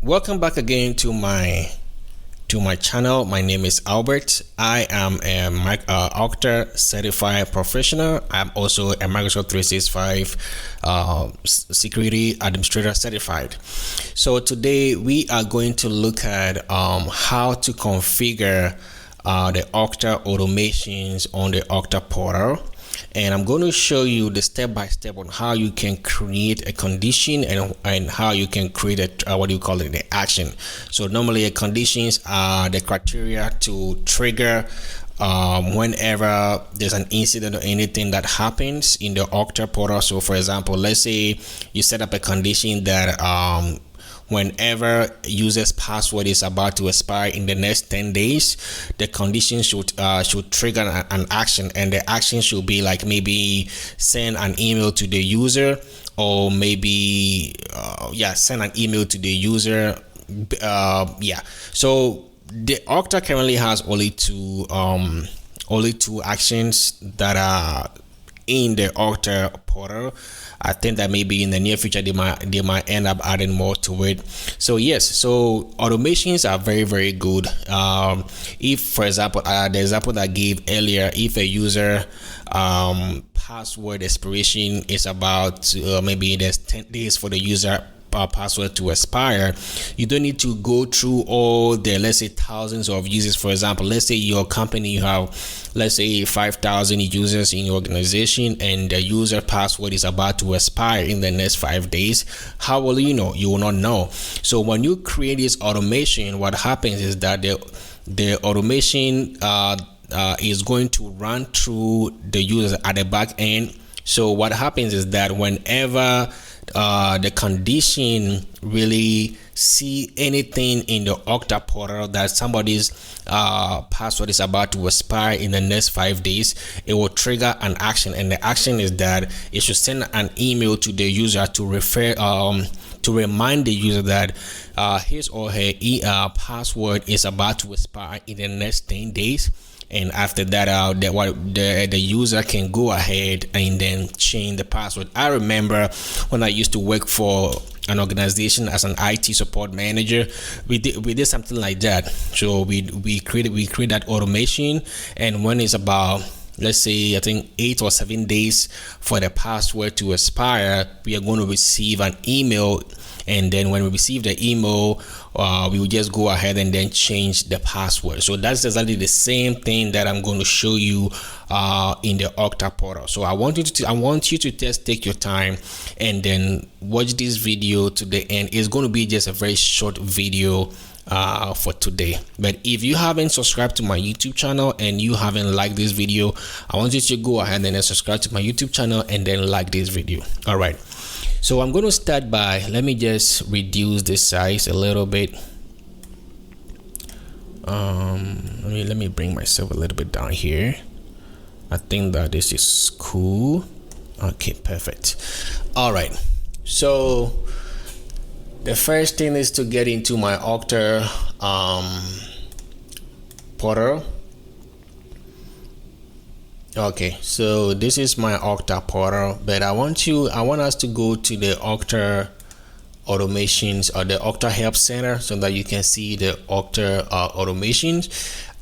Welcome back again to my channel. My name is Albert. I am a Okta certified professional. I'm also a Microsoft 365 security administrator certified. So today we are going to look at how to configure the Okta automations on the Okta portal. And I'm going to show you the step-by-step on how you can create a condition and how you can create a the action. So normally a conditions are the criteria to trigger whenever there's an incident or anything that happens in the Okta portal. So for example, let's say you set up a condition that whenever user's password is about to expire in the next 10 days, the condition should trigger an action, and the action should be like maybe send an email to the user, or maybe send an email to the user. So the Okta currently has only two actions that are in the Okta portal. I think that maybe in the near future they might end up adding more to it. So yes, so automations are very, very good. If for example, the example that I gave earlier, if a user password expiration is about maybe there's 10 days for the user password to expire, you don't need to go through all the, let's say, thousands of users. For example, let's say your company, you have, let's say, 5,000 users in your organization, and the user password is about to expire in the next 5 days. How will you know? You will not know. So when you create this automation, what happens is that the automation is going to run through the user at the back end. So what happens is that whenever the condition really see anything in the Okta portal that somebody's password is about to expire in the next 5 days, it will trigger an action, and the action is that it should send an email to the user to remind the user that his or her password is about to expire in the next 10 days. And after that, the user can go ahead and then change the password. I remember when I used to work for an organization as an IT support manager, we did something like that. So we create that automation, and when it's about, let's say, I think 8 or 7 days for the password to expire, we are going to receive an email. And then when we receive the email, we will just go ahead and then change the password. So that's exactly the same thing that I'm going to show you in the Okta portal. So I want you to just take your time and then watch this video to the end. It's going to be just a very short video for today. But if you haven't subscribed to my YouTube channel and you haven't liked this video, I want you to go ahead and then subscribe to my YouTube channel and then like this video. All right. So I'm going to start by, let me just reduce the size a little bit. Let me bring myself a little bit down here. I think that this is cool. Okay, perfect. All right. So the first thing is to get into my Okta portal. Okay, so this is my Okta portal, but I want us to go to the Okta automations or the Okta help center so that you can see the Okta automations.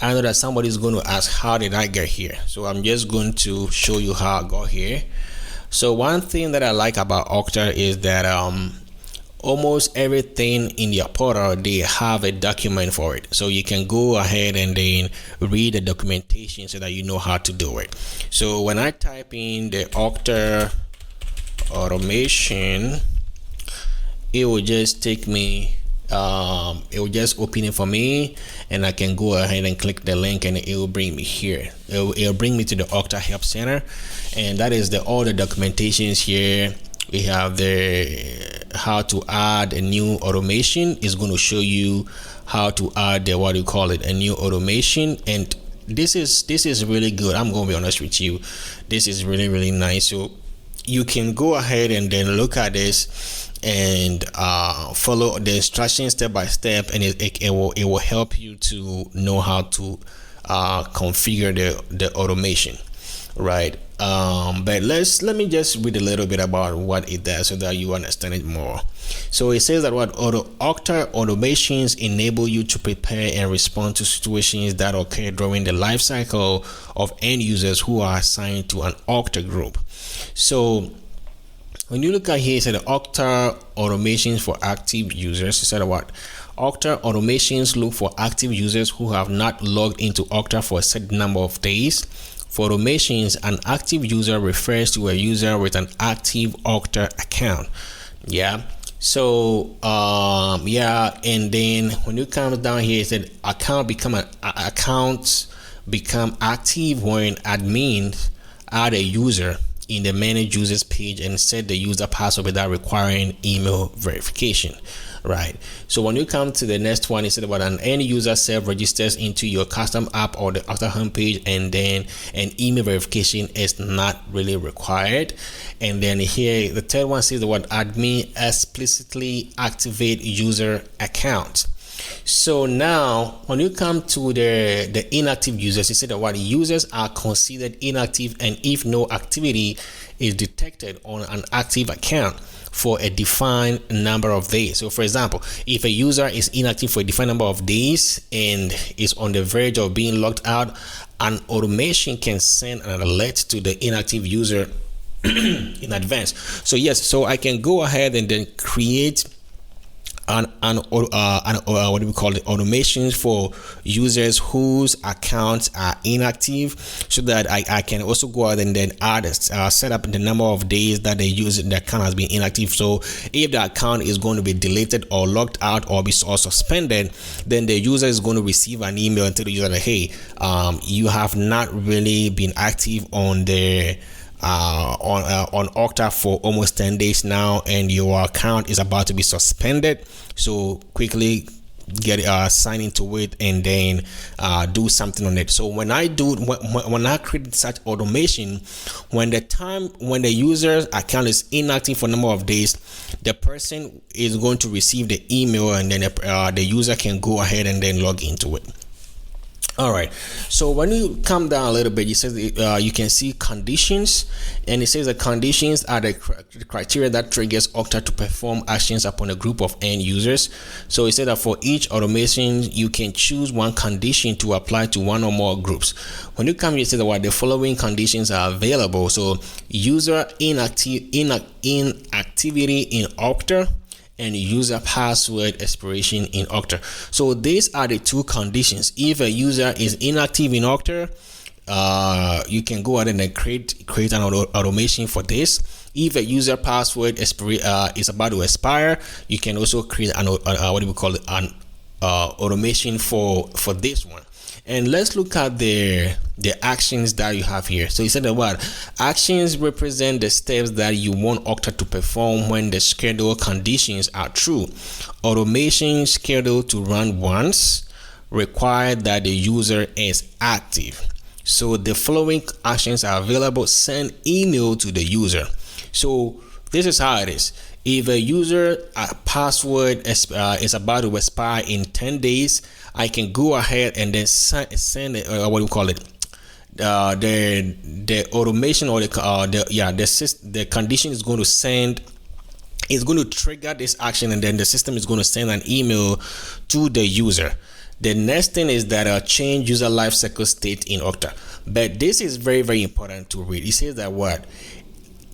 I know that somebody is going to ask, how did I get here? So I'm just going to show you how I got here. So one thing that I like about Okta is that almost everything in your portal, they have a document for it, so you can go ahead and then read the documentation so that you know how to do it. So when I type in the Okta automation, it will just take me it will just open it for me, and I can go ahead and click the link and it will bring me here. It will bring me to the Okta help center, and that is all the documentations here. We have the how to add a new automation. Is going to show you how to add the a new automation, and this is really good. I'm going to be honest with you, this is really, really nice. So you can go ahead and then look at this and follow the instructions step by step, and it will help you to know how to configure the automation. right? But let me just read a little bit about what it does so that you understand it more. So it says that what Okta automations enable you to prepare and respond to situations that occur during the life cycle of end users who are assigned to an Okta group. So when you look at here, it said Okta automations for active users. It said what? Okta automations look for active users who have not logged into Okta for a certain number of days. For automations, an active user refers to a user with an active Okta account. Yeah. So and then when you come down here, it said accounts become active when admins add a user in the manage users page and set the user password without requiring email verification, right? So when you come to the next one, it said about an end user self-registers into your custom app or the Okta homepage, and then an email verification is not really required. And then here the third one says the word admin explicitly activate user account. So now when you come to the inactive users, you say that what users are considered inactive, and if no activity is detected on an active account for a defined number of days. So for example, if a user is inactive for a defined number of days and is on the verge of being locked out, an automation can send an alert to the inactive user in advance. So yes, so I can go ahead and then create what do we call it, automations for users whose accounts are inactive, so that I can also go out and then add set up the number of days that the account has been inactive. So if the account is going to be deleted or locked out or be suspended, then the user is going to receive an email and tell the user that, hey, you have not really been active on the on Okta for almost 10 days now, and your account is about to be suspended. So quickly get sign into it and then do something on it. So when I create such automation, when the user's account is inactive for a number of days, the person is going to receive the email, and then the user can go ahead and then log into it. All right, so when you come down a little bit, you says you can see conditions, and it says the conditions are the criteria that triggers Okta to perform actions upon a group of end users. So it said that for each automation, you can choose one condition to apply to one or more groups. When you come, you say that the following conditions are available. So user inactivity in Okta, and user password expiration in Okta. So these are the two conditions. If a user is inactive in Okta, you can go ahead and create an automation for this. If a user password is about to expire, you can also create an automation for this one. And let's look at the actions that you have here. So you said that actions represent the steps that you want Okta to perform when the scheduled conditions are true. Automation scheduled to run once require that the user is active. So the following actions are available. Send email to the user. So this is how it is. If a user password is about to expire in 10 days, I can go ahead and then send the automation or the condition is going to send. It's going to trigger this action, and then the system is going to send an email to the user. The next thing is that change user lifecycle state in Okta. But this is very, very important to read. It says that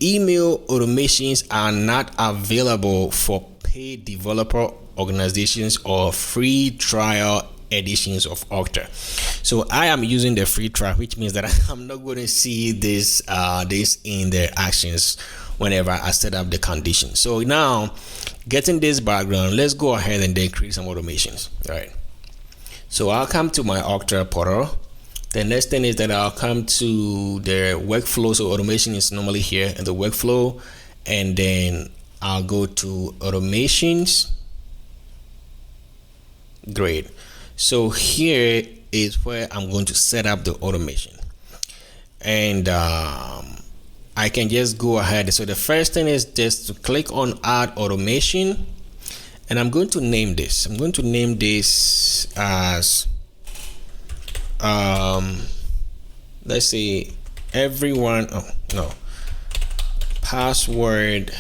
email automations are not available for paid developer organizations or free trial editions of Okta. So I am using the free trial, which means that I'm not going to see this in the actions whenever I set up the condition. So now, getting this background, let's go ahead and then create some automations. All right. So I'll come to my Okta portal. The next thing is that I'll come to the workflow. So automation is normally here in the workflow, and then I'll go to automations. Great. So here is where I'm going to set up the automation, and I can just go ahead. So the first thing is just to click on add automation, and I'm going to name this. I'm going to name this as let's say everyone, oh no, password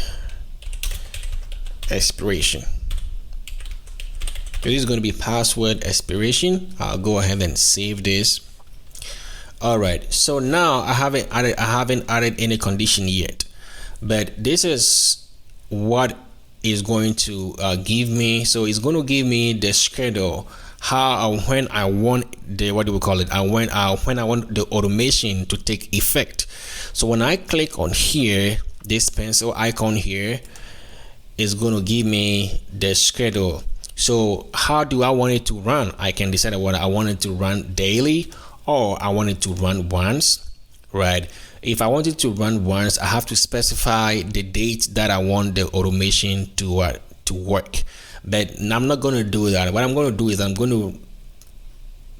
expiration. So this is going to be password expiration. I'll go ahead and save this. All right, so now I haven't added any condition yet, but this is what is going to give me. So it's going to give me the schedule, how when I want the, what do we call it, when I want the automation to take effect. So when I click on here, this pencil icon here is going to give me the schedule. So how do I want it to run? I can decide whether I want it to run daily or I want it to run once, right? If I want it to run once, I have to specify the date that I want the automation to work. But I'm not going to do that. What I'm going to do is I'm going to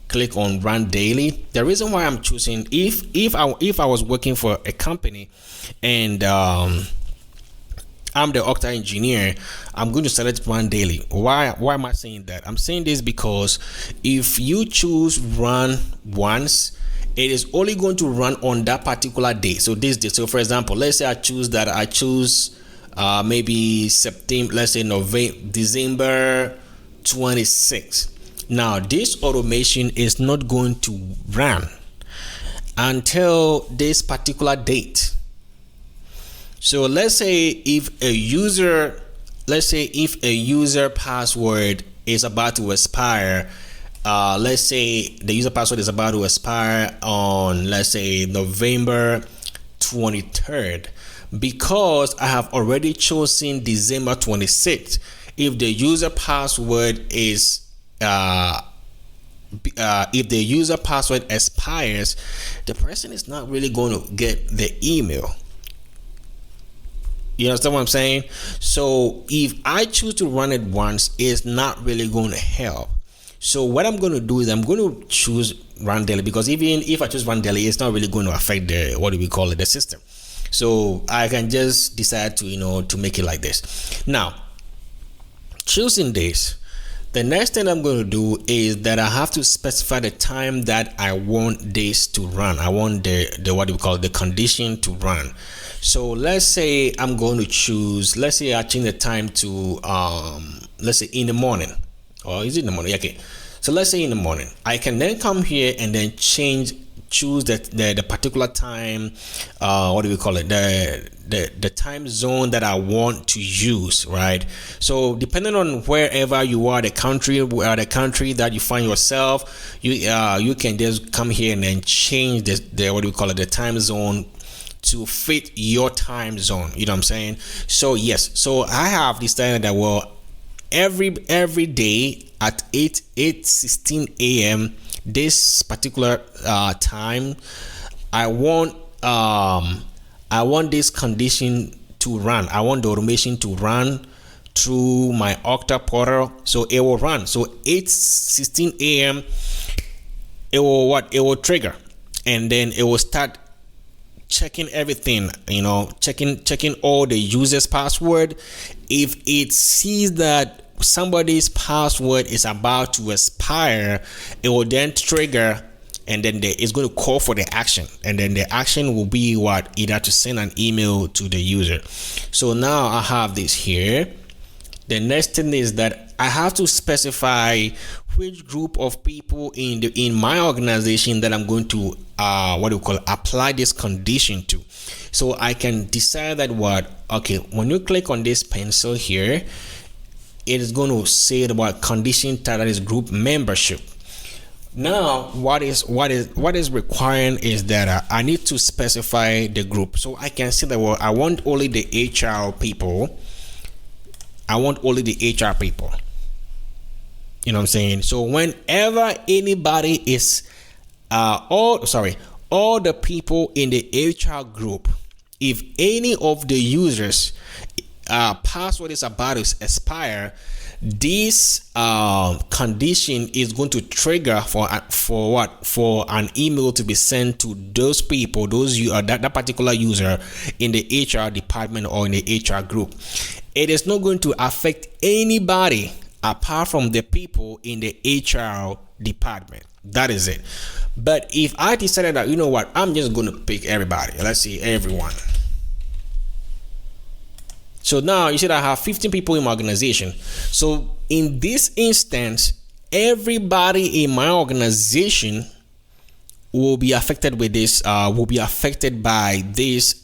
click on run daily. The reason why I'm choosing, if I was working for a company and I'm the Okta engineer, I'm going to select run daily. Why am I saying that? I'm saying this because if you choose run once, it is only going to run on that particular day. So this day. So for example, let's say I choose maybe September, let's say December 26th. Now this automation is not going to run until this particular date. So let's say if a user password is about to expire, let's say the user password is about to expire on, let's say, November 23rd, because I have already chosen December 26th. If the user password is if the user password expires, the person is not really going to get the email. You understand what I'm saying? So if I choose to run it once, it's not really going to help. So what I'm going to do is I'm going to choose run daily, because even if I choose run daily, it's not really going to affect the system. So I can just decide to to make it like this. Now, choosing this, the next thing I'm going to do is that I have to specify the time that I want this to run. I want the condition to run. So let's say I'm going to choose, let's say I change the time to let's say in the morning. Or is it in the morning? Okay. So let's say in the morning. I can then come here and then choose the particular time, the time zone that I want to use, right? So depending on wherever you are, the country that you find yourself, you can just come here and then change the time zone to fit your time zone. You know what I'm saying? So yes, so I have decided that every day at 8:16 a.m. this particular time, I want this condition to run. I want the automation to run through my Okta portal, so it will run. So 8:16 a.m. it will trigger, and then it will start checking everything, checking all the users' password. If it sees that somebody's password is about to expire, it will then trigger, and then it's going to call for the action, and then the action will be either to send an email to the user. So now I have this here. The next thing is that I have to specify which group of people in my organization that I'm going to apply this condition to. So I can decide that when you click on this pencil here, it is going to say about condition that is group membership. Now what is requiring is that I need to specify the group. So I can say that I want only the HR people. You know what I'm saying? So whenever anybody is all the people in the HR group, if any of the users password is about to expire, this condition is going to trigger for an email to be sent to those people, that particular user in the HR department or in the HR group. It is not going to affect anybody apart from the people in the HR department. That is it. But if I decided that, you know what, I'm just going to pick everybody, let's see, everyone. So now you see that I have 15 people in my organization. So in this instance, everybody in my organization will be affected with this, will be affected by this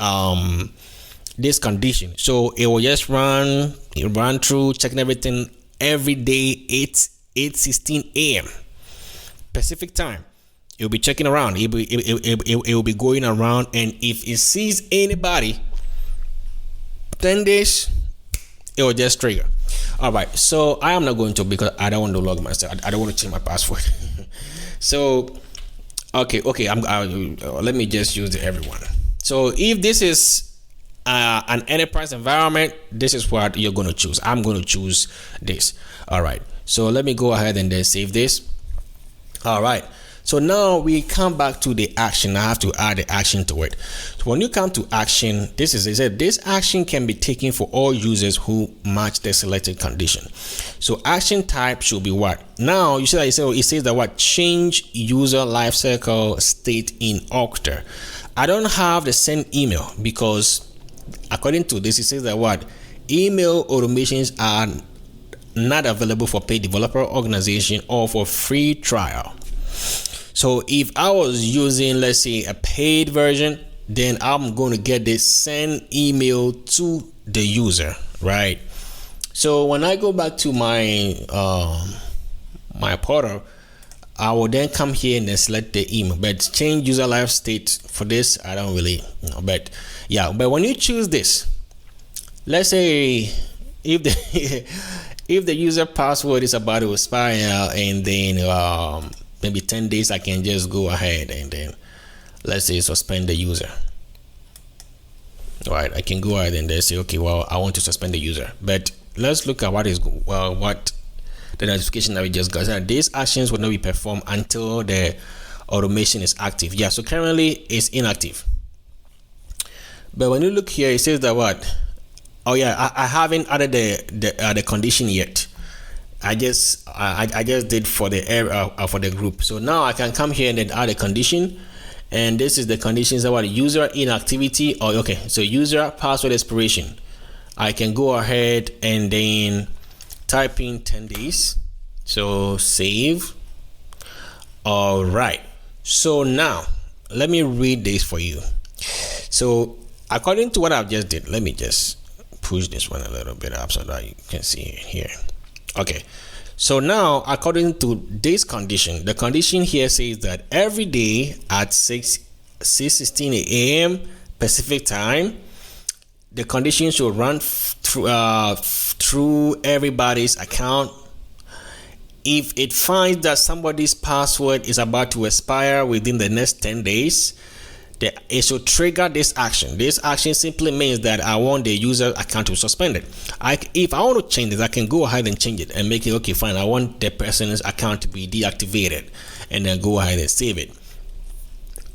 this condition. So it will just run through, checking everything every day, 8:16 a.m. Pacific time. It will be checking around. It will be going around, and if it sees anybody 10 days, it will just trigger. All right, so I am not going to, because I don't want to log myself. I don't want to change my password. So okay, let me just use everyone. So if this is an enterprise environment, this is what you're going to choose. I'm going to choose this. All right, so let me go ahead and then save this. All right, so now we come back to the action. I have to add the action to it. So when you come to action, this is, it said this action can be taken for all users who match the selected condition. So action type should be what? Now you see that it says that what? Change user lifecycle state in Okta. I don't have the send email, because according to this, it says that what? Email automations are not available for paid developer organization or for free trial. So if I was using, let's say, a paid version, then I'm going to get this send email to the user, right? So when I go back to my my portal, I will then come here and then select the email. But change user life state for this, I don't really know. But yeah, but when you choose this, let's say if the if the user password is about to expire, and then maybe 10 days, I can just go ahead and then, let's say, suspend the user. All right, I can go ahead and then say, okay, well, I want to suspend the user. But let's look at what the notification that we just got. These actions will not be performed until the automation is active. Yeah, so currently it's inactive. But when you look here, it says that what? Oh yeah, I haven't added the condition yet. I just did for the group. So now I can come here and then add a condition, and this is the conditions about user inactivity. Or okay, so user password expiration. I can go ahead and then type in 10 days. So save. All right. So now let me read this for you. So according to what I've just did, let me just push this one a little bit up so that you can see it here. Okay, so now according to this condition, the condition here says that every day at 6:16 a.m. Pacific time, the condition should run through everybody's account. If it finds that somebody's password is about to expire within the next 10 days, it should trigger this action. This action simply means that I want the user account to be suspended. If I want to change this, I can go ahead and change it and make it, okay, fine, I want the person's account to be deactivated, and then go ahead and save it.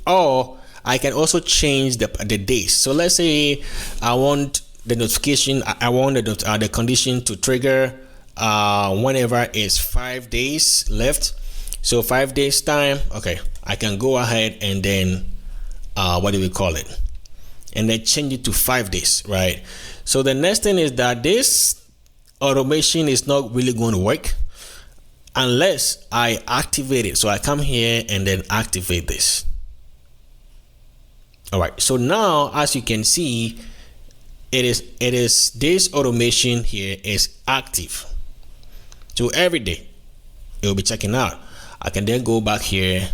Or I can also change the days. So let's say I want the notification, I want the condition to trigger whenever it's 5 days left. So 5 days time, okay, I can go ahead and then what do we call it, and then change it to 5 days, right? So the next thing is that this automation is not really going to work unless I activate it. So I come here and then activate this. All right, so now as you can see, it is this automation here is active. So every day it will be checking out. I can then go back here,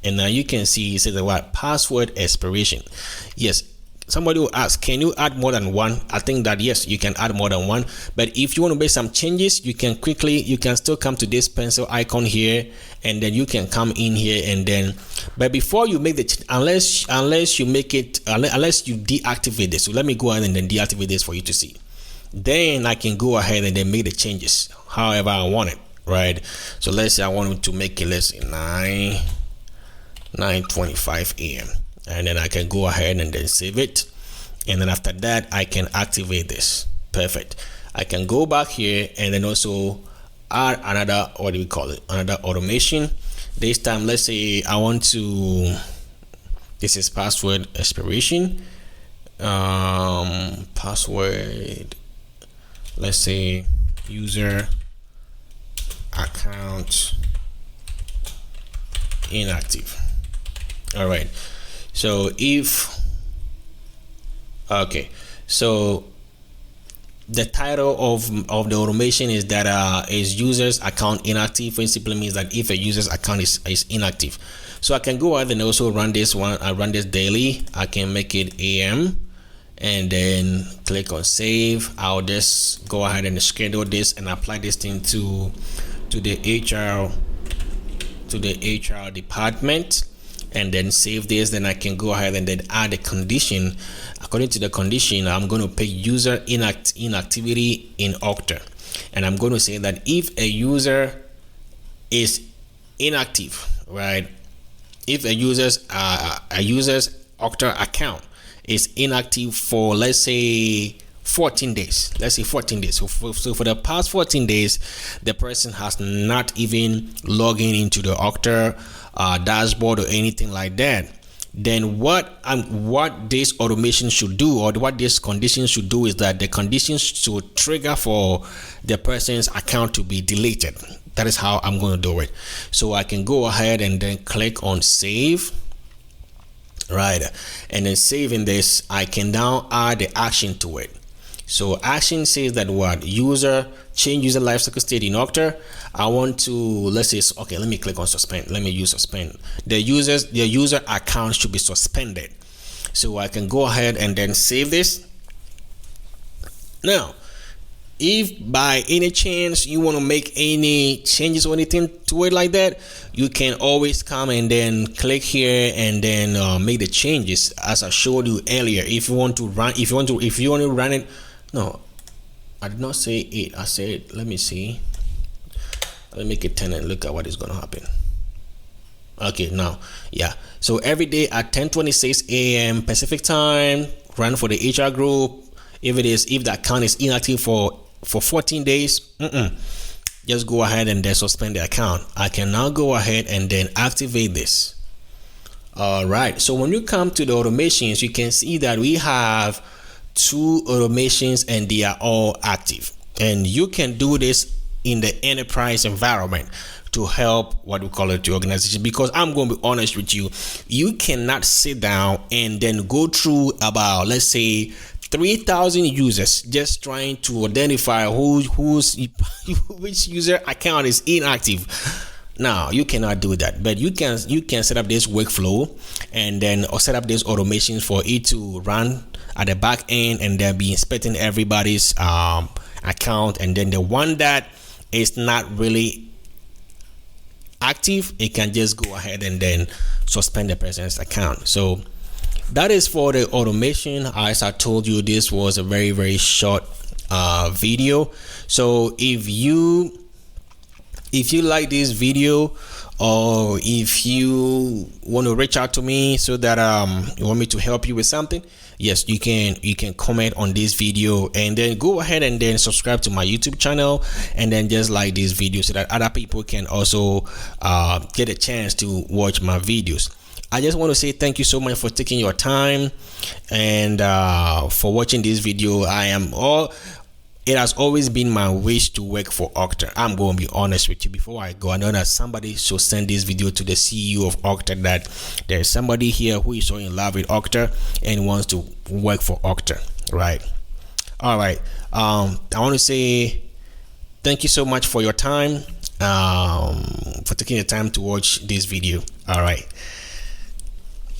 and now you can see it says the what? Password expiration. Yes, somebody will ask, can you add more than one? I think that yes, you can add more than one. But if you want to make some changes, you can still come to this pencil icon here, and then you can come in here and then. But before you make the unless you deactivate this. So let me go ahead and then deactivate this for you to see. Then I can go ahead and then make the changes however I want it, right? So let's say I want to make it, let's say 9:25 a.m. and then I can go ahead and then save it, and then after that I can activate this. Perfect. I can go back here and then also add another, what do we call it, another automation. This time, let's say I want to, this is password expiration, password, let's say user account inactive. All right, so if, okay, so the title of the automation is that is users account inactive, which simply means that if a user's account is inactive. So I can go ahead and also run this one. I run this daily. I can make it AM and then click on save. I'll just go ahead and schedule this and apply this thing to the HR department, and then save this. Then I can go ahead and then add a condition. According to the condition, I'm going to pick user inactivity in Okta, and I'm going to say that if a user is inactive, right? If a user's Okta account is inactive for, let's say, 14 days. Let's say 14 days. So for the past 14 days, the person has not even logged into the Okta dashboard or anything like that. Then what this automation should do, or what this condition should do, is that the conditions should trigger for the person's account to be deleted. That is how I'm going to do it. So I can go ahead and then click on save, right? And then saving this, I can now add the action to it. So action says that what change user lifecycle state in Okta. I want to, let's say, okay, let me click on suspend. Let me use suspend. The user account should be suspended. So I can go ahead and then save this. Now, if by any chance you want to make any changes or anything to it like that, you can always come and then click here and then make the changes as I showed you earlier. If you want to run it. No, I did not say it. I said, let me see. Let me make it 10 and look at what is going to happen. Okay, now, yeah. So every day at 10:26 a.m. Pacific time, run for the HR group. If the account is inactive for 14 days, just go ahead and then suspend the account. I can now go ahead and then activate this. All right. So when you come to the automations, you can see that we have 2 automations and they are all active, and you can do this in the enterprise environment to help what we call it, the organization. Because I'm going to be honest with you, you cannot sit down and then go through about, let's say, 3,000 users just trying to identify which user account is inactive. Now you cannot do that, but you can set up this workflow and then set up this automations for it to run at the back end and then be inspecting everybody's account, and then the one that is not really active, it can just go ahead and then suspend the person's account. So that is for the automation. As I told you, this was a very, very short video. So if you like this video, or if you want to reach out to me so that you want me to help you with something, yes, you can comment on this video, and then go ahead and then subscribe to my YouTube channel, and then just like this video so that other people can also get a chance to watch my videos. I just want to say thank you so much for taking your time and for watching this video. It has always been my wish to work for Okta. I'm going to be honest with you. Before I go, I know that somebody should send this video to the CEO of Okta, that there's somebody here who is so in love with Okta and wants to work for Okta, right? All right. I want to say thank you so much for your time, for taking the time to watch this video. All right.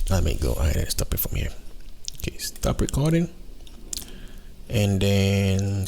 Let me go ahead and stop it from here. Okay, stop recording. And then